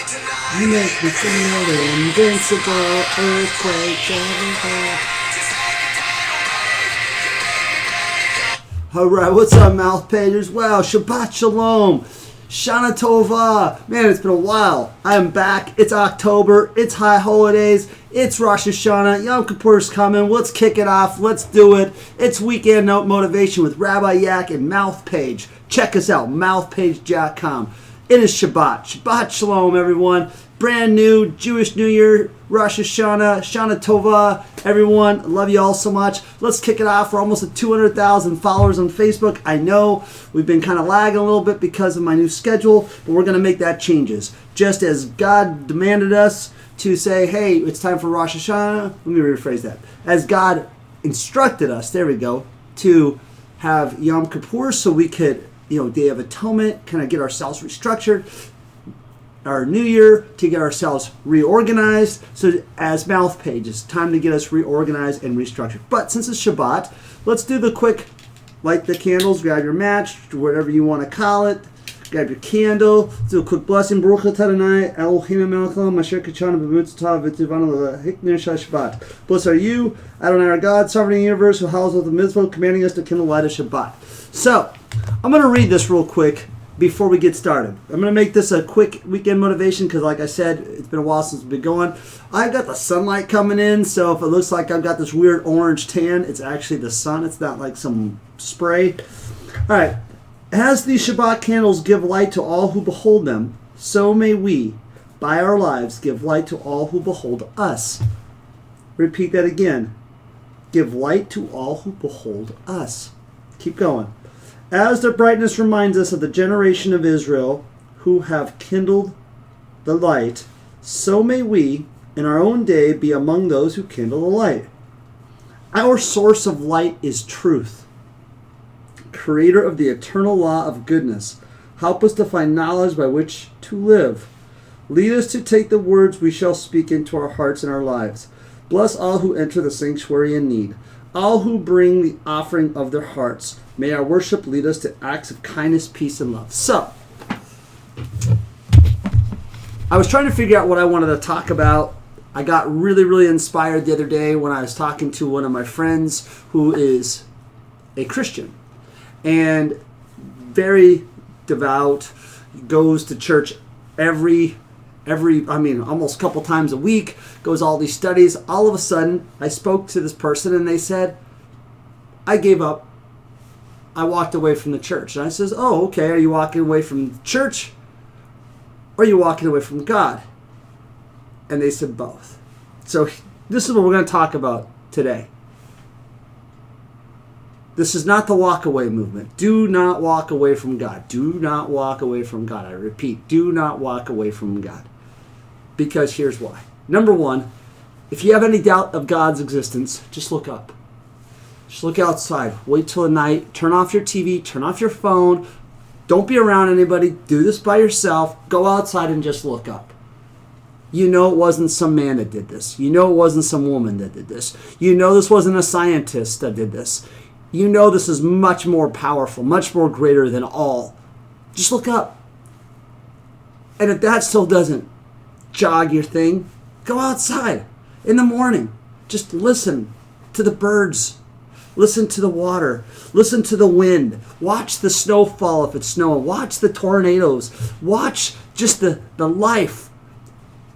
You make me feel invincible, earthquake, everywhere. Alright, what's up, mouth pagers? Wow, Shabbat Shalom. Shana Tova. Man, it's been a while. I'm back. It's October. It's high holidays. It's Rosh Hashanah. Yom Kippur's coming. Let's kick it off. Let's do it. It's Weekend Note Motivation with Rabbi Yak and Mouth Page. Check us out, mouthpage.com. It is Shabbat. Shabbat Shalom, everyone. Brand new Jewish New Year, Rosh Hashanah, Shana Tova. Everyone, love you all so much. Let's kick it off. We're almost at 200,000 followers on Facebook. I know we've been kind of lagging a little bit because of my new schedule, but we're going to make that changes. Just as God demanded us to say, hey, it's time for Rosh Hashanah. Let me rephrase that. As God instructed us, there we go, to have Yom Kippur so we could, Day of Atonement, kind of get ourselves restructured. Our new year to get ourselves reorganized. So as Mouth Page, it's time to get us reorganized and restructured. But since it's Shabbat, let's do the quick, light the candles, grab your match, whatever you want to call it. Grab your candle. Let's do a quick blessing. Baruch atah Adonai Eloheinu melech haolam asher kidshanu b'mitzvotav v'tzivanu l'hikner Shabbat. Blessed are you, Adonai our God, sovereign of the universe, who howls with the mitzvot, commanding us to kindle light of Shabbat. So, I'm going to read this real quick before we get started. I'm going to make this a quick weekend motivation because, like I said, it's been a while since we've been going. I've got the sunlight coming in, so if it looks like I've got this weird orange tan, it's actually the sun. It's not like some spray. All right. As these Shabbat candles give light to all who behold them, so may we, by our lives, give light to all who behold us. Repeat that again. Give light to all who behold us. Keep going. As their brightness reminds us of the generation of Israel who have kindled the light, so may we, in our own day, be among those who kindle the light. Our source of light is truth, creator of the eternal law of goodness. Help us to find knowledge by which to live. Lead us to take the words we shall speak into our hearts and our lives. Bless all who enter the sanctuary in need, all who bring the offering of their hearts. May our worship lead us to acts of kindness, peace, and love. So, I was trying to figure out what I wanted to talk about. I got really, really inspired the other day when I was talking to one of my friends who is a Christian and very devout, goes to church almost a couple times a week, goes all these studies. All of a sudden, I spoke to this person and they said, I gave up. I walked away from the church. And I says, oh, okay, are you walking away from the church or are you walking away from God? And they said both. So this is what we're going to talk about today. This is not the walk away movement. Do not walk away from God. Do not walk away from God. I repeat, do not walk away from God. Because here's why. Number one, if you have any doubt of God's existence, just look up. Just look outside. Wait till the night. Turn off your TV. Turn off your phone. Don't be around anybody. Do this by yourself. Go outside and just look up. You know it wasn't some man that did this. You know it wasn't some woman that did this. You know this wasn't a scientist that did this. You know this is much more powerful, much more greater than all. Just look up. And if that still doesn't jog your thing, go outside in the morning. Just listen to the birds. Listen to the water. Listen to the wind. Watch the snow fall if it's snowing. Watch the tornadoes. Watch just the life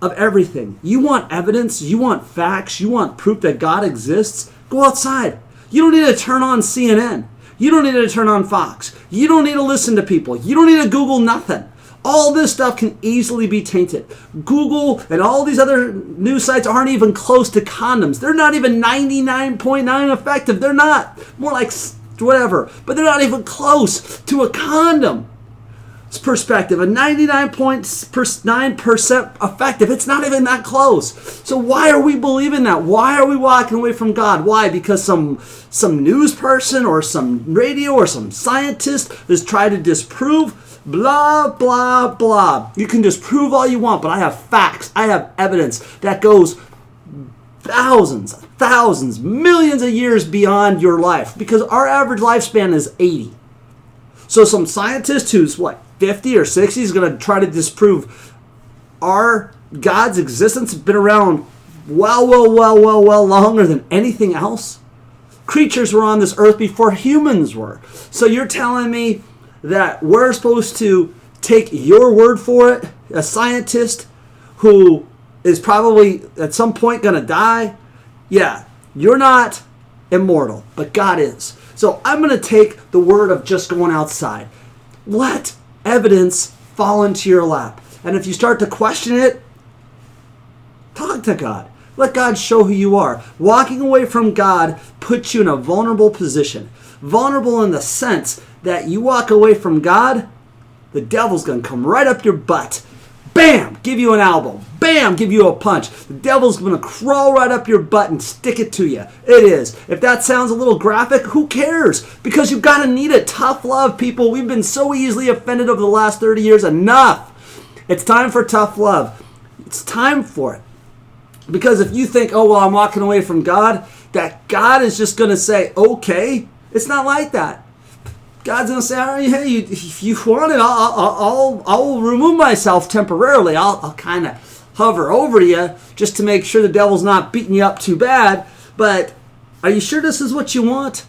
of everything. You want evidence? You want facts? You want proof that God exists? Go outside. You don't need to turn on CNN. You don't need to turn on Fox. You don't need to listen to people. You don't need to Google nothing. All this stuff can easily be tainted. Google and all these other news sites aren't even close to condoms. They're not even 99.9 effective. They're not. More like whatever. But they're not even close to a condom. Perspective, a 99.9% effective. It's not even that close. So why are we believing that? Why are we walking away from God? Why? Because some news person or some radio or some scientist has tried to disprove blah, blah, blah. You can disprove all you want, but I have facts. I have evidence that goes thousands, millions of years beyond your life because our average lifespan is 80. So some scientist who's 50 or 60 is going to try to disprove God's existence has been around well longer than anything else. Creatures were on this earth before humans were. So you're telling me that we're supposed to take your word for it, a scientist who is probably at some point going to die? Yeah, you're not immortal, but God is. So I'm going to take the word of just going outside. Let evidence fall into your lap. And if you start to question it, talk to God. Let God show who you are. Walking away from God puts you in a vulnerable position. Vulnerable in the sense that you walk away from God, the devil's going to come right up your butt. Bam! Give you an elbow. Bam! Give you a punch. The devil's going to crawl right up your butt and stick it to you. It is. If that sounds a little graphic, who cares? Because you've got to need it. Tough love, people. We've been so easily offended over the last 30 years. Enough. It's time for tough love. It's time for it. Because if you think, oh, well, I'm walking away from God, that God is just going to say, okay, it's not like that. God's going to say, all right, hey, if you want it, I'll remove myself temporarily. I'll kind of hover over you just to make sure the devil's not beating you up too bad. But are you sure this is what you want?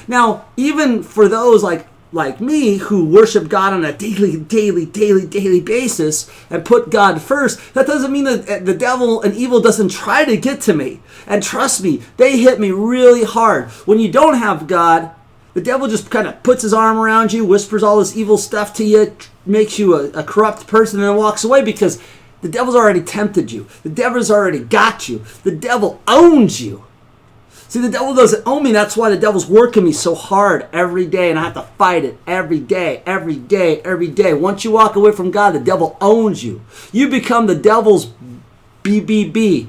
Now, even for those like me who worship God on a daily basis and put God first, that doesn't mean that the devil and evil doesn't try to get to me. And trust me, they hit me really hard. When you don't have God, the devil just kind of puts his arm around you, whispers all this evil stuff to you, makes you a corrupt person, and then walks away because the devil's already tempted you. The devil's already got you. The devil owns you. See, the devil doesn't own me. That's why the devil's working me so hard every day, and I have to fight it every day. Once you walk away from God, the devil owns you. You become the devil's BBB.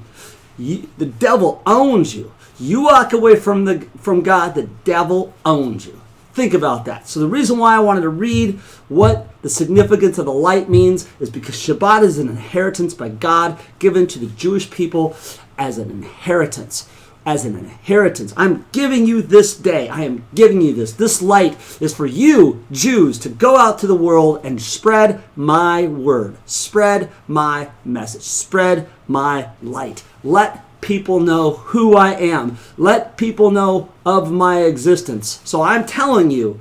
The devil owns you. You walk away from God, the devil owns you. Think about that. So the reason why I wanted to read what the significance of the light means is because Shabbat is an inheritance by God given to the Jewish people as an inheritance. I'm giving you this day. I am giving you this. This light is for you, Jews, to go out to the world and spread my word. Spread my message. Spread my light. Let people know who I am. Let people know of my existence. So I'm telling you,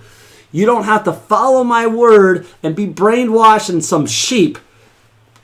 you don't have to follow my word and be brainwashed in some sheep.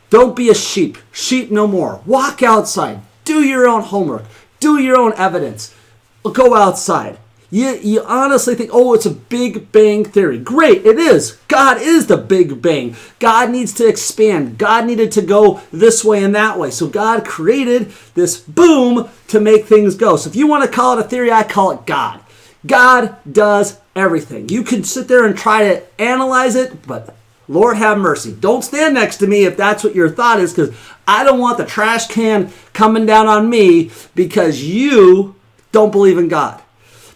Don't be a sheep. Sheep no more. Walk outside. Do your own homework. Do your own evidence. Go outside. You honestly think, oh, it's a Big Bang Theory. Great, it is. God is the Big Bang. God needs to expand. God needed to go this way and that way. So God created this boom to make things go. So if you want to call it a theory, I call it God. God does everything. You can sit there and try to analyze it, but Lord have mercy. Don't stand next to me if that's what your thought is, because I don't want the trash can coming down on me because you don't believe in God.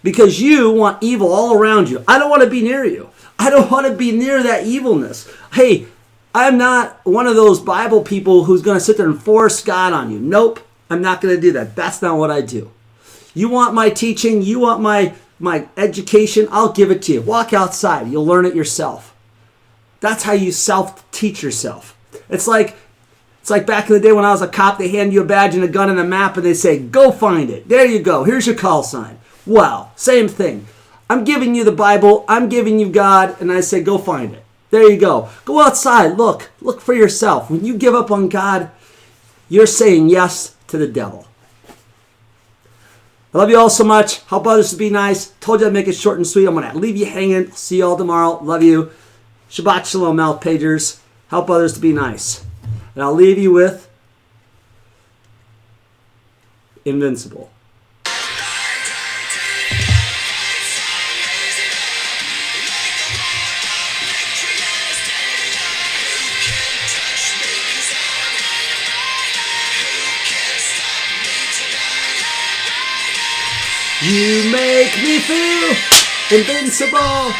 Because you want evil all around you. I don't want to be near you. I don't want to be near that evilness. Hey, I'm not one of those Bible people who's going to sit there and force God on you. Nope, I'm not going to do that. That's not what I do. You want my teaching, you want my education, I'll give it to you. Walk outside. You'll learn it yourself. That's how you self-teach yourself. It's like back in the day when I was a cop, they hand you a badge and a gun and a map and they say, go find it. There you go. Here's your call sign. Well, same thing. I'm giving you the Bible. I'm giving you God. And I say, go find it. There you go. Go outside. Look for yourself. When you give up on God, you're saying yes to the devil. I love you all so much. Help others to be nice. Told you I'd make it short and sweet. I'm going to leave you hanging. See you all tomorrow. Love you. Shabbat Shalom, mouth pagers. Help others to be nice. And I'll leave you with Invincible. You make me feel invincible.